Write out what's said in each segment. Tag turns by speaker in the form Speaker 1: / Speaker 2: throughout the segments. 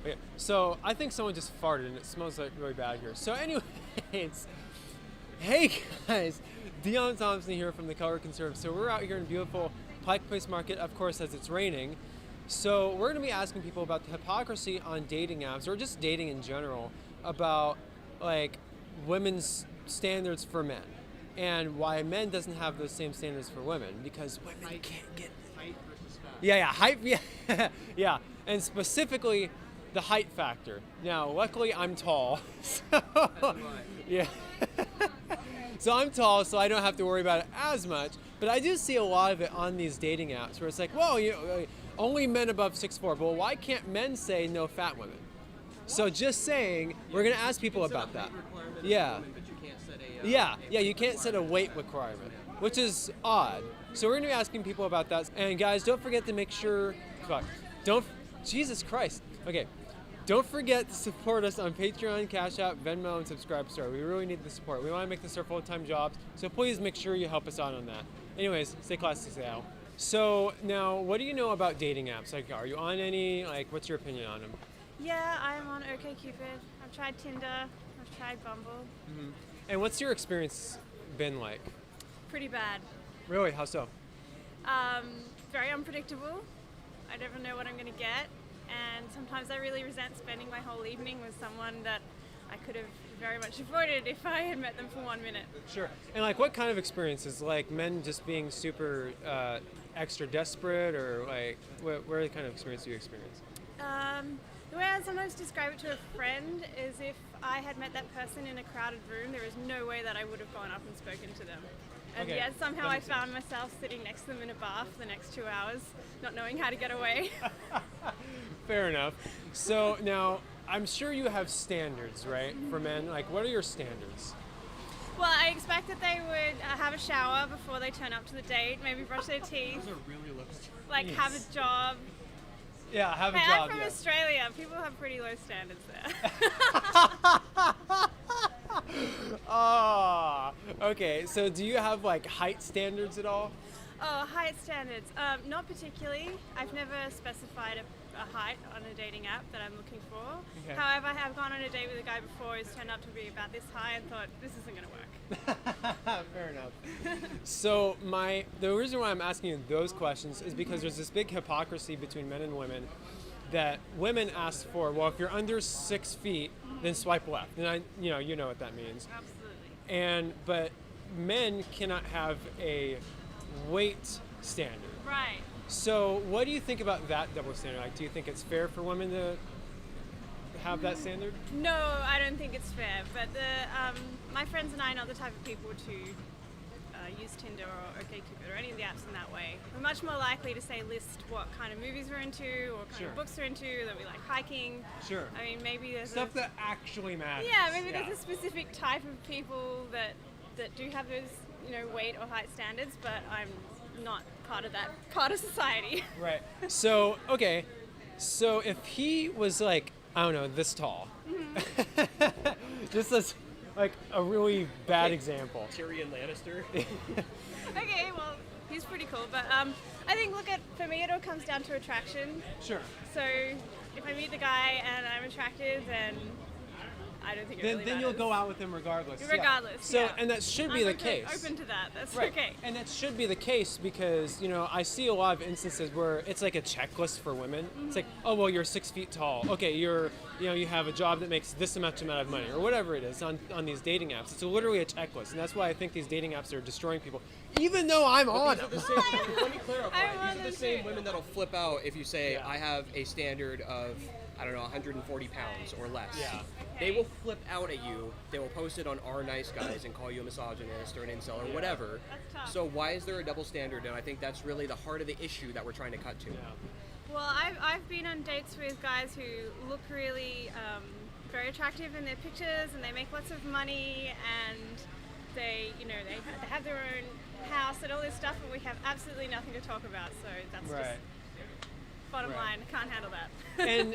Speaker 1: Okay, so I think someone just farted and it smells like really bad here. So anyways, hey guys, Dion Thompson here from the Color Conservative. So we're out here in beautiful Pike Place Market, of course, as it's raining. So we're going to be asking people about the hypocrisy on dating apps, or just dating in general, about like women's standards for men, and why men doesn't have those same standards for women, because women can't get
Speaker 2: height versus fat.
Speaker 1: yeah, height, yeah, yeah, and specifically the height factor. Now, luckily, I'm tall, so yeah, so I'm tall, so I don't have to worry about it as much. But I do see a lot of it on these dating apps, where it's like, well, you know, only men above 6'4". Well, why can't men say no fat women? So just saying, we're gonna ask people about that. Yeah. Yeah, you can't set a weight requirement, which is odd. So we're gonna be asking people about that. And guys, don't forget to make sure, Jesus Christ. Okay, don't forget to support us on Patreon, Cash App, Venmo, and Subscribe Star. We really need the support. We wanna make this our full-time jobs, so please make sure you help us out on that. Anyways, stay classy, stay out. So now, what do you know about dating apps? Like, are you on any? Like, what's your opinion on them?
Speaker 3: Yeah, I'm on OkCupid. I've tried Tinder. I've tried Bumble.
Speaker 1: Mm-hmm. And what's your experience been like?
Speaker 3: Pretty bad.
Speaker 1: Really? How so?
Speaker 3: Very unpredictable. I never know what I'm going to get. And sometimes I really resent spending my whole evening with someone that I could have very much avoided if I had met them for 1 minute.
Speaker 1: Sure. And like, what kind of experiences? Like men just being super extra desperate, or like, what are the kind of experience you experience?
Speaker 3: The way I sometimes describe it to a friend is, if I had met that person in a crowded room, there is no way that I would have gone up and spoken to them. And
Speaker 1: Okay.
Speaker 3: yet somehow I found myself sitting next to them in a bar for the next 2 hours, not knowing how to get away.
Speaker 1: Fair enough. So now, I'm sure you have standards, right, for men? Like, what are your standards?
Speaker 3: Well, I expect that they would have a shower before they turn up to the date, maybe brush their teeth,
Speaker 2: Those are really low.
Speaker 3: like
Speaker 1: Yes.
Speaker 3: have a job.
Speaker 1: Yeah, have a
Speaker 3: Hey,
Speaker 1: job.
Speaker 3: I'm from
Speaker 1: yeah.
Speaker 3: Australia. People have pretty low standards there.
Speaker 1: Ah, okay. So do you have like height standards at all?
Speaker 3: Oh, height standards. Not particularly. I've never specified a height on a dating app that I'm looking for.
Speaker 1: Okay.
Speaker 3: However, I have gone on a date with a guy before who's turned out to be about this high and thought, this isn't going to work.
Speaker 1: Fair enough. So the reason why I'm asking you those questions is because there's this big hypocrisy between men and women, that women ask for, well, if you're under 6 feet, then swipe left. And you know what that means.
Speaker 3: Absolutely.
Speaker 1: But men cannot have a weight standard.
Speaker 3: Right.
Speaker 1: So what do you think about that double standard? Like, do you think it's fair for women to have that standard?
Speaker 3: No, I don't think it's fair. But my friends and I are not the type of people to use Tinder or OkCupid or any of the apps in that way. We're much more likely to list what kind of movies we're into, or kind
Speaker 1: Sure.
Speaker 3: of books we're into, that we like hiking.
Speaker 1: Sure.
Speaker 3: I mean, maybe there's
Speaker 1: Stuff that actually matters.
Speaker 3: yeah, maybe there's a specific type of people that do have those, weight or height standards, but I'm not part of that part of society.
Speaker 1: Right. So, okay. So if he was like, I don't know, this tall.
Speaker 3: Mm-hmm.
Speaker 1: Just as like a really bad example.
Speaker 2: Tyrion Lannister.
Speaker 3: Okay, well, he's pretty cool, but I think, for me, it all comes down to attraction.
Speaker 1: Sure.
Speaker 3: So if I meet the guy and I'm attracted, then I don't think it really
Speaker 1: Then you'll
Speaker 3: matters.
Speaker 1: go out with him regardless. Yeah.
Speaker 3: Regardless,
Speaker 1: So,
Speaker 3: yeah.
Speaker 1: and that should be
Speaker 3: I'm
Speaker 1: the case.
Speaker 3: open to that. That's
Speaker 1: Right.
Speaker 3: okay.
Speaker 1: And that should be the case because, I see a lot of instances where it's like a checklist for women.
Speaker 3: Mm-hmm.
Speaker 1: It's like, oh, well, you're 6 feet tall. Okay, you have a job that makes this amount of money, or whatever it is on these dating apps. It's literally a checklist. And that's why I think these dating apps are destroying people, even though I'm on them.
Speaker 2: Let me clarify.
Speaker 3: I'm on
Speaker 2: These are the
Speaker 3: them
Speaker 2: same
Speaker 3: too.
Speaker 2: women that'll flip out if you say,
Speaker 1: Yeah.
Speaker 2: I have a standard of, 140 pounds or less.
Speaker 1: Yeah.
Speaker 2: They will flip out at you. They will post it on our nice guys and call you a misogynist or an incel or whatever.
Speaker 3: That's tough.
Speaker 2: So why is there a double standard? And I think that's really the heart of the issue that we're trying to cut to.
Speaker 3: Well, I've been on dates with guys who look really very attractive in their pictures, and they make lots of money, and they have their own house and all this stuff, and we have absolutely nothing to talk about. So that's
Speaker 1: Right.
Speaker 3: just bottom
Speaker 1: Right.
Speaker 3: line. I can't handle that.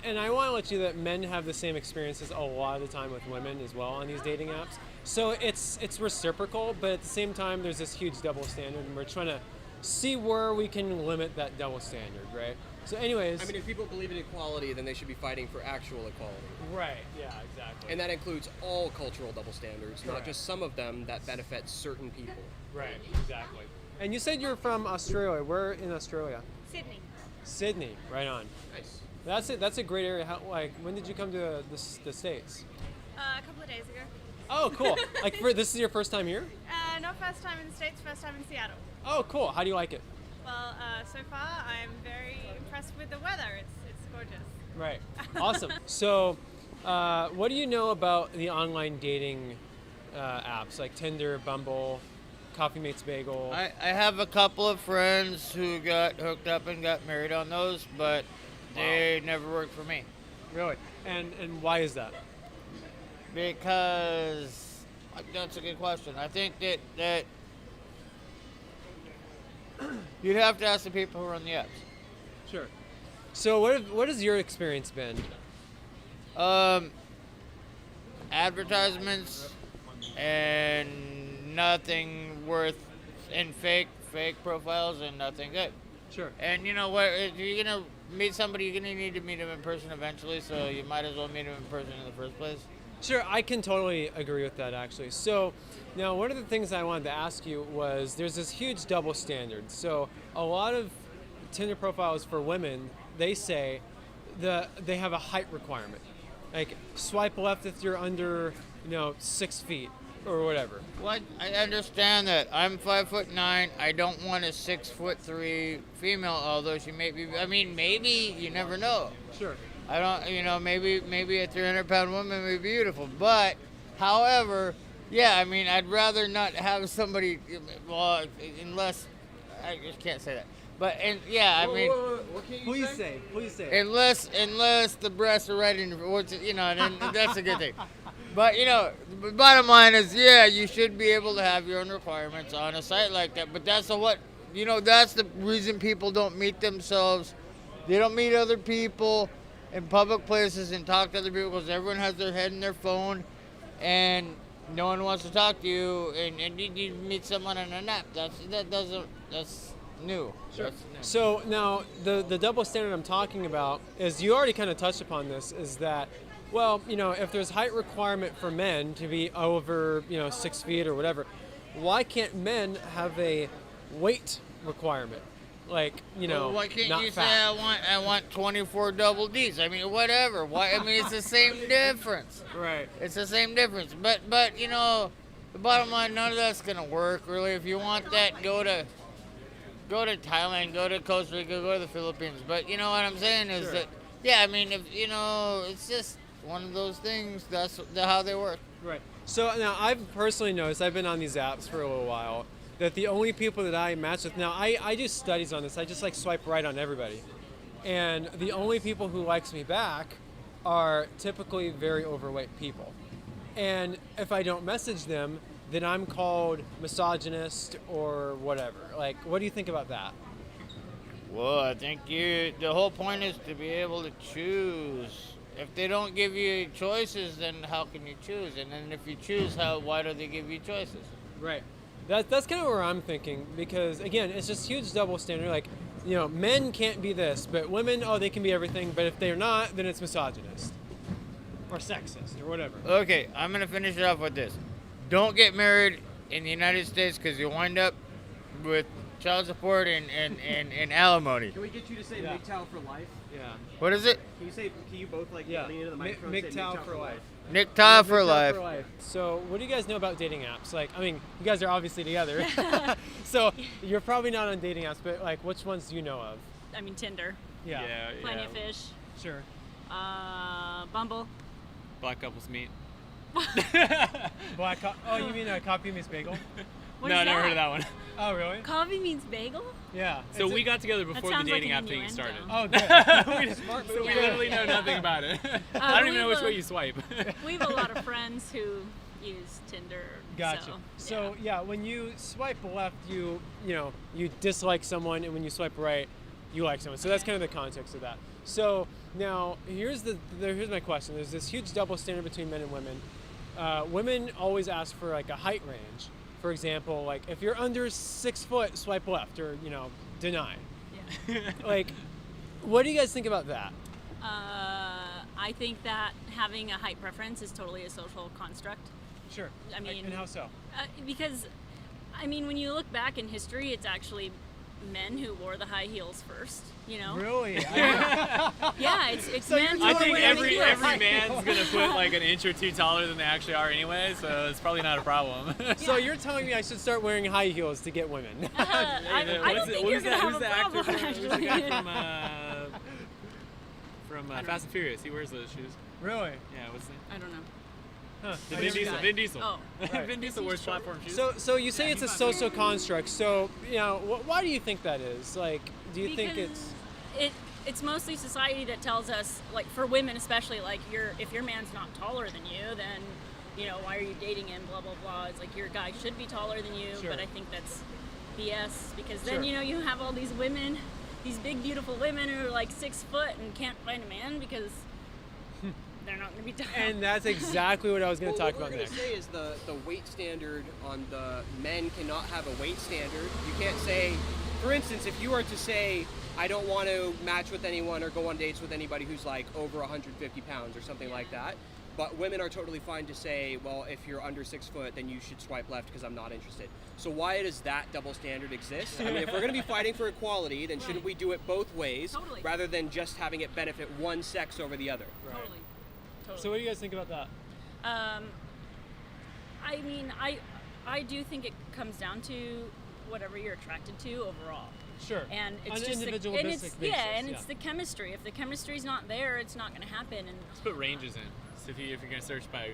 Speaker 1: and I want to let you know that men have the same experiences a lot of the time with women as well on these dating apps. So it's reciprocal, but at the same time, there's this huge double standard, and we're trying to see where we can limit that double standard, right? So anyways.
Speaker 2: I mean, if people believe in equality, then they should be fighting for actual equality.
Speaker 1: Right, yeah, exactly.
Speaker 2: And that includes all cultural double standards, not
Speaker 1: Correct.
Speaker 2: just some of them that benefit certain people.
Speaker 1: Right, exactly. And you said you're from Australia. Where in Australia?
Speaker 3: Sydney.
Speaker 1: Sydney, right on.
Speaker 2: Nice.
Speaker 1: That's it. That's a great area. How, like, when did you come to the States?
Speaker 3: A couple of days ago.
Speaker 1: Oh, cool. Like, this is your first time here?
Speaker 3: Not first time in the States, first time in Seattle.
Speaker 1: Oh, cool. How do you like it?
Speaker 3: Well, so far I'm very impressed with the weather. It's gorgeous.
Speaker 1: Right. Awesome. So, what do you know about the online dating apps like Tinder, Bumble, Coffee Mates Bagel?
Speaker 4: I have a couple of friends who got hooked up and got married on those, but they never worked for me.
Speaker 1: Really? And why is that?
Speaker 4: Because that's a good question. I think that you'd have to ask the people who run the apps.
Speaker 1: Sure. So what has your experience been?
Speaker 4: Advertisements and nothing worth, and fake profiles and nothing good.
Speaker 1: Sure.
Speaker 4: And you know what? If you're gonna meet somebody, you're gonna need to meet them in person eventually. So you might as well meet them in person in the first place.
Speaker 1: Sure, I can totally agree with that actually. So now one of the things I wanted to ask you was there's this huge double standard. So a lot of Tinder profiles for women, they say they have a height requirement. Like swipe left if you're under, 6 feet or whatever.
Speaker 4: Well, I understand that. I'm 5'9". I don't want a 6'3" female, although she may be. I mean, maybe you never know.
Speaker 1: Sure.
Speaker 4: I don't. Maybe a 300-pound woman would be beautiful. But, however, yeah. I mean, I'd rather not have somebody. Well, unless I just can't say that. But I mean,
Speaker 2: What can you
Speaker 1: Please
Speaker 2: say?
Speaker 1: say.
Speaker 4: unless the breasts are right in, then that's a good thing. But the bottom line is, yeah, you should be able to have your own requirements on a site like that. But that's that's the reason people don't meet themselves. They don't meet other people in public places and talk to other people because everyone has their head in their phone, and no one wants to talk to you. And you meet someone on an app. That's new.
Speaker 1: Sure.
Speaker 4: That's new.
Speaker 1: So now the double standard I'm talking about is, you already kind of touched upon this, is that, well, if there's height requirement for men to be over, 6 feet or whatever, why can't men have a weight requirement? Like,
Speaker 4: Well, why can't
Speaker 1: not
Speaker 4: you
Speaker 1: fat.
Speaker 4: say I want 24 double Ds? I mean, whatever. Why? I mean, it's the same difference.
Speaker 1: Right.
Speaker 4: It's the same difference. But the bottom line, none of that's gonna work really. If you want that, go to Thailand, go to Costa Rica, go to the Philippines. But you know what I'm saying is
Speaker 1: Sure.
Speaker 4: that, yeah, I mean, if it's just one of those things. That's how they work.
Speaker 1: Right. So now I've personally noticed, I've been on these apps for a little while, that the only people that I match with, now I do studies on this, I just swipe right on everybody. And the only people who likes me back are typically very overweight people. And if I don't message them, then I'm called misogynist or whatever. Like, what do you think about that?
Speaker 4: Well, I think the whole point is to be able to choose. If they don't give you choices, then how can you choose? And then if you choose, why do they give you choices?
Speaker 1: Right. That's kind of where I'm thinking, because again, it's just huge double standard. Like, men can't be this, but women, they can be everything. But if they're not, then it's misogynist or sexist or whatever.
Speaker 4: Okay, I'm going to finish it off with this. Don't get married in the United States because you'll wind up with child support and alimony.
Speaker 2: Can we get you to say
Speaker 1: Yeah.
Speaker 2: MGTOW for life?
Speaker 1: Yeah.
Speaker 4: What is it?
Speaker 2: Can you both
Speaker 1: Yeah.
Speaker 2: lean into the microphone and say
Speaker 1: MGTOW for life.
Speaker 4: MGTOW for life.
Speaker 1: So, what do you guys know about dating apps? Like, I mean, you guys are obviously together, so you're probably not on dating apps. But which ones do you know of?
Speaker 5: I mean, Tinder,
Speaker 1: Yeah.
Speaker 5: Plenty of Fish,
Speaker 1: Sure.
Speaker 5: Bumble.
Speaker 6: Black couples meet.
Speaker 1: You mean Coffee Mates Bagel?
Speaker 5: What
Speaker 6: No,
Speaker 5: is
Speaker 6: never
Speaker 5: that?
Speaker 6: heard of that one.
Speaker 1: Oh, really?
Speaker 5: Coffee means bagel?
Speaker 1: Yeah.
Speaker 6: So we got together before the
Speaker 5: sounds like
Speaker 6: dating
Speaker 5: an
Speaker 6: app thing
Speaker 5: innuendo.
Speaker 6: started.
Speaker 1: Oh, good.
Speaker 6: So we literally know nothing about it. I don't even know which way you swipe.
Speaker 5: We have a lot of friends who use Tinder.
Speaker 1: Gotcha. So yeah, when you swipe left, you dislike someone, and when you swipe right, you like someone. So that's kind of the context of that. So now here's my question. There's this huge double standard between men and women. Women always ask for a height range. For example, if you're under 6 foot, swipe left, or deny.
Speaker 5: Yeah.
Speaker 1: What do you guys think about that?
Speaker 5: I think that having a height preference is totally a social construct.
Speaker 1: Sure.
Speaker 5: I mean,
Speaker 1: and how so?
Speaker 5: Because, I mean, when you look back in history, it's actually men who wore the high heels first. You know?
Speaker 1: Really?
Speaker 5: Yeah, it's
Speaker 1: So
Speaker 5: men.
Speaker 6: I
Speaker 5: who
Speaker 6: think
Speaker 5: wear the
Speaker 6: every
Speaker 5: heels.
Speaker 6: man's gonna put like an inch or two taller than they actually are anyway, so it's probably not a problem.
Speaker 1: So you're telling me I should start wearing high heels to get women?
Speaker 5: I don't think you're gonna have a problem.
Speaker 6: Who's the guy
Speaker 5: Actually.
Speaker 6: from Fast and Furious? He wears those shoes.
Speaker 1: Really?
Speaker 6: Yeah, what's his name?
Speaker 5: I don't know.
Speaker 1: Huh.
Speaker 6: Vin Diesel. Vin Diesel.
Speaker 5: Oh.
Speaker 1: Right.
Speaker 6: Vin Diesel wears platform shoes.
Speaker 1: So you say it's a social construct. So why do you think that is? Like, do you think
Speaker 5: Because
Speaker 1: it's
Speaker 5: it's mostly society that tells us, like for women especially, like if your man's not taller than you, then why are you dating him? Blah blah blah. It's like your guy should be taller than you,
Speaker 1: Sure.
Speaker 5: but I think that's BS because then
Speaker 1: Sure.
Speaker 5: you have all these women, these big beautiful women who are like 6 foot and can't find a man because they're not going to be taller.
Speaker 1: And that's exactly what I was going to talk
Speaker 2: What
Speaker 1: about
Speaker 2: we're
Speaker 1: next.
Speaker 2: going to say is the weight standard on the men cannot have a weight standard. You can't say, for instance, if you are to say, I don't want to match with anyone or go on dates with anybody who's like over 150 pounds or something like that. But women are totally fine to say, well, if you're under 6 foot, then you should swipe left because I'm not interested. So why does that double standard exist? I mean, if we're going to be fighting for equality, then shouldn't we do it both ways
Speaker 5: Totally.
Speaker 2: rather than just having it benefit one sex over the other?
Speaker 5: Totally.
Speaker 1: So what do you guys think about that?
Speaker 5: I mean, I do think it comes down to whatever you're attracted to overall.
Speaker 1: Sure.
Speaker 5: And it's
Speaker 1: On an
Speaker 5: just
Speaker 1: individualistic basis,
Speaker 5: it's the chemistry. If the chemistry's not there, it's not going to happen. And
Speaker 6: Let's put ranges in. So if you're gonna search by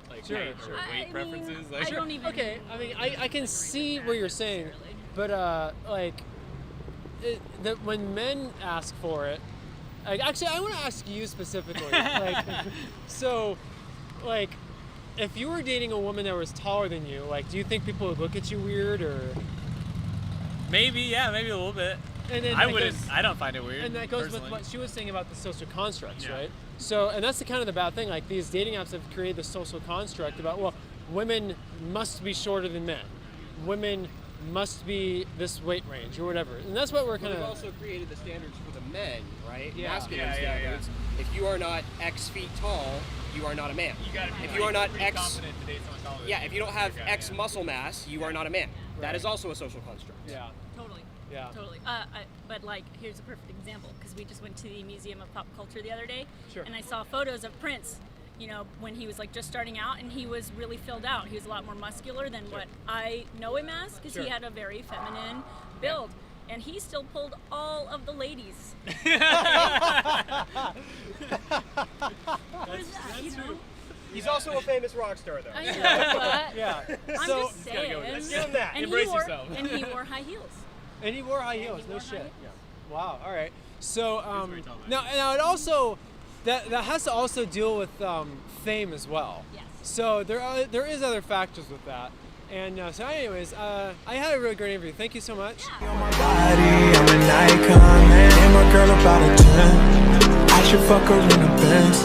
Speaker 6: like
Speaker 1: Sure,
Speaker 6: height
Speaker 1: sure.
Speaker 6: or weight
Speaker 5: I
Speaker 6: preferences,
Speaker 5: mean,
Speaker 6: like
Speaker 5: I don't even.
Speaker 1: Okay, I mean, I can see
Speaker 5: with
Speaker 1: what
Speaker 5: that
Speaker 1: you're saying,
Speaker 5: necessarily.
Speaker 1: but that when men ask for it, actually, I want to ask you specifically. If you were dating a woman that was taller than you, do you think people would look at you weird or?
Speaker 6: maybe a little bit.
Speaker 1: And then
Speaker 6: I
Speaker 1: that
Speaker 6: wouldn't.
Speaker 1: goes-
Speaker 6: I don't find it weird.
Speaker 1: And that goes
Speaker 6: personally.
Speaker 1: with what she was saying about the social constructs,
Speaker 6: Yeah.
Speaker 1: right? So, and that's the kind of the bad thing. Like these dating apps have created the social construct about, well, women must be shorter than men. Women must be this weight range or whatever. And that's what we're
Speaker 2: But
Speaker 1: kind
Speaker 2: we've
Speaker 1: of.
Speaker 2: also created the standards for the men, right?
Speaker 1: Yeah.
Speaker 2: Masculine
Speaker 6: Yeah, yeah,
Speaker 2: standards. If you are not X feet tall, you are not a man.
Speaker 6: You gotta be
Speaker 2: if you are not
Speaker 6: pretty
Speaker 2: X,
Speaker 6: confident to date someone taller than
Speaker 2: yeah, if you don't have
Speaker 6: Yeah,
Speaker 2: X
Speaker 6: yeah.
Speaker 2: muscle mass, you are not a man. That
Speaker 1: Right.
Speaker 2: is also a social construct.
Speaker 1: Yeah.
Speaker 5: Totally.
Speaker 1: Yeah.
Speaker 5: Totally. But here's a perfect example because we just went to the Museum of Pop Culture the other day,
Speaker 1: Sure.
Speaker 5: and I saw photos of Prince. When he was just starting out, and he was really filled out. He was a lot more muscular than what I know him as because
Speaker 1: Sure.
Speaker 5: he had a very feminine build, and he still pulled all of the ladies. What is that?
Speaker 2: He's also a famous rock star, though.
Speaker 5: I know, but
Speaker 1: Yeah.
Speaker 5: I'm
Speaker 1: So,
Speaker 5: just saying.
Speaker 2: Let's give him that.
Speaker 5: And
Speaker 6: Embrace
Speaker 5: he wore,
Speaker 6: yourself.
Speaker 5: And he wore high heels.
Speaker 1: and he wore high
Speaker 5: And
Speaker 1: heels.
Speaker 5: he
Speaker 1: No
Speaker 5: wore
Speaker 1: shit.
Speaker 5: high heels.
Speaker 1: Wow. All right. So
Speaker 6: very tall, man.
Speaker 1: now it also that has to also deal with fame as well.
Speaker 5: Yes.
Speaker 1: So there is other factors with that. And so anyways, I had a really great interview. Thank you so much.
Speaker 7: On my body, I'm an icon, man. And my girl about a 10. I should fuck her in a Benz.